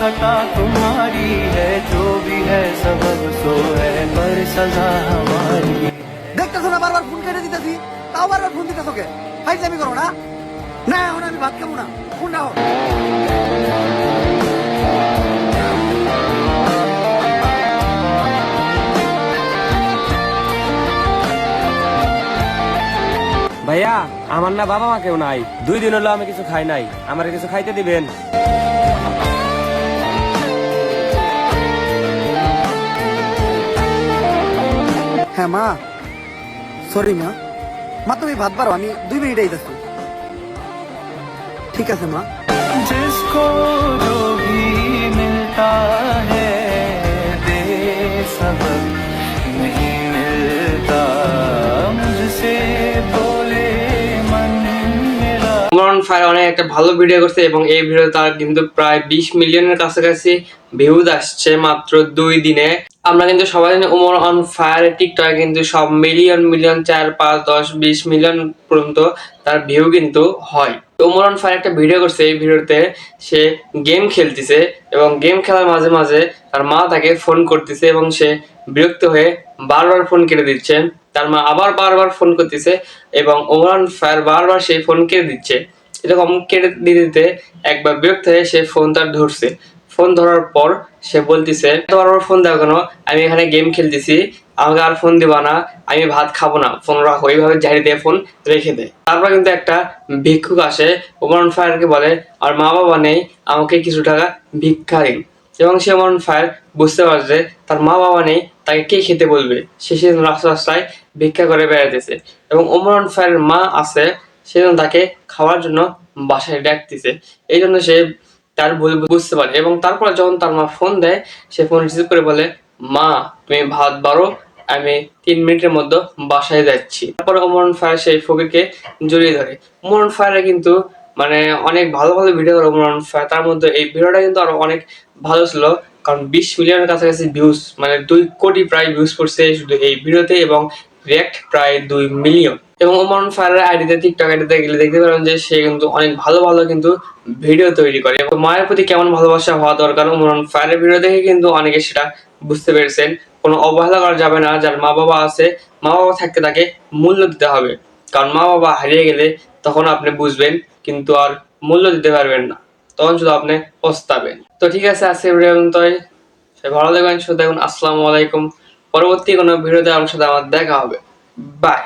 खता तुम्हारी है, जो भी है सबब सो है, पर सजा हमारी। দেখতেছো না বারবার ফোন কেটে দিতেছি, তাও বারবার ফোন দিতেছো কে? ফাইজলামি করো না? না এখন আমি ভাত খাবো না, ফোন রাখো। ভাইয়া আমার না বাবা মা কেউ নাই, 2 দিন হলো আমি কিছু খাই নাই, আমার কিছু খাইতে দিবেন? হ্যাঁ মা, সরি মা। মা তুমি ভাত পারো, আমি 2 মিনিট আইতাছি। ঠিক আছে মা। जिसको जो भी मिलता है दे सबक नहीं मिलता, मुझसे बोले मन मेरा। ওমর অন ফায়ার অনেক একটা ভালো ভিডিও করছে এবং এই ভিডিও তার কিন্তু প্রায় 20 মিলিয়নের কাছাকাছি ভিউজ আসছে মাত্র 2 দিনে। আমরা কিন্তু সবাই জানি ওমর অন ফায়ারের টিকটকে কিন্তু সব মিলিয়ন 4, 5, 10, 20 মিলিয়ন পর্যন্ত তার ভিউ কিন্তু হয়। ওমর অন ফায়ার একটা ভিডিও করছে, এই ভিডিওতে সে গেম খেলতেছে এবং গেম খেলার মাঝে মাঝে তার মা তাকে ফোন করতেছে এবং সে বিরক্ত হয়ে বারবার ফোন কেটে দিচ্ছে। তার মা আবার বারবার ফোন করতেছে এবং ওমর অন ফায়ার বারবার সেই ফোন কেটে দিচ্ছে। এরকম কেটে দিতে দিতে একবার বিরক্ত হয়ে সে ফোন তার ধরছে। ফোন ধরার পর সে বলতেছে, বারবার ফোন দাও কেন, আমি এখানে গেম খেলতেছি, আমাকে আর ফোন দিবা না, আমি ভাত খাবো না, ফোন রাখো। এইভাবে ঝাড়ি দিয়ে ফোন রেখে দেয়। তারপর কিন্তু একটা ভিক্ষুক আসে, ওমর অন ফায়ারকে বলে আর মা বাবা নেই, আমাকে কিছু টাকা ভিক্ষা দিন। এবং সে ওমর অন ফায়ার বুঝতে পারে যে তার মা বাবা নেই, তাকে কে খেতে বলবে। সে রাস্তায় ভিক্ষা করে বেড়াতেছে এবং ওমর অন ফায়ারের মা আছে, সেজন্য তাকে খাওয়ার জন্য বাসায় ডাকতেছে। এই জন্য সে তার ভুল বুঝতে পারে এবং তারপরে যখন তার মা ফোন দেয়, সে ফোন রিসিভ করে বলে, মা তুমি ভাত বাড়ো, আমি 3 মিনিটের মধ্যে বাসায় যাচ্ছি। তারপরে ওমর অন ফায়ার সেই ফকিরকে জড়িয়ে ধরে। ওমর অন ফায়ারে কিন্তু মানে অনেক ভালো ভালো ভিডিও করে ওমর অন ফায়ার, তার মধ্যে এই ভিডিওটা কিন্তু আরো অনেক ভালো ছিল, কারণ 20 মিলিয়নের কাছাকাছি ভিউজ, মানে 2 কোটি প্রায় ভিউজ পড়ছে শুধু এই ভিডিওতে এবং রিয়াক্ট প্রায় 2 মিলিয়ন। এবং ওমর অন ফায়ারের আইডিতে, টিকটক আইডিতে গেলে দেখতে পারেন যে সে কিন্তু অনেক ভালো ভালো কিন্তু ভিডিও তৈরি করে। এবং মায়ের প্রতি কেমন ভালোবাসা হওয়া দরকার ওমর অন ফায়ারের ভিডিও দেখে কিন্তু অনেকে সেটা বুঝতে পেরেছেন। কোনো অবহেলা করা যাবে না, যার মা বাবা আছে, মা বাবা থাকতে তাকে মূল্য দিতে হবে, কারণ মা বাবা হারিয়ে গেলে তখন আপনি বুঝবেন কিন্তু আর মূল্য দিতে পারবেন না, তখন শুধু আপনি পস্তাবেন। তো ঠিক আছে, আজকে ভিডিও পর্যন্তই। ভালো থাকবেন, সুস্থ থাকুন। আসসালামু আলাইকুম। পরবর্তী কোনো ভিডিওতে আমার সাথে আমার দেখা হবে। বাই।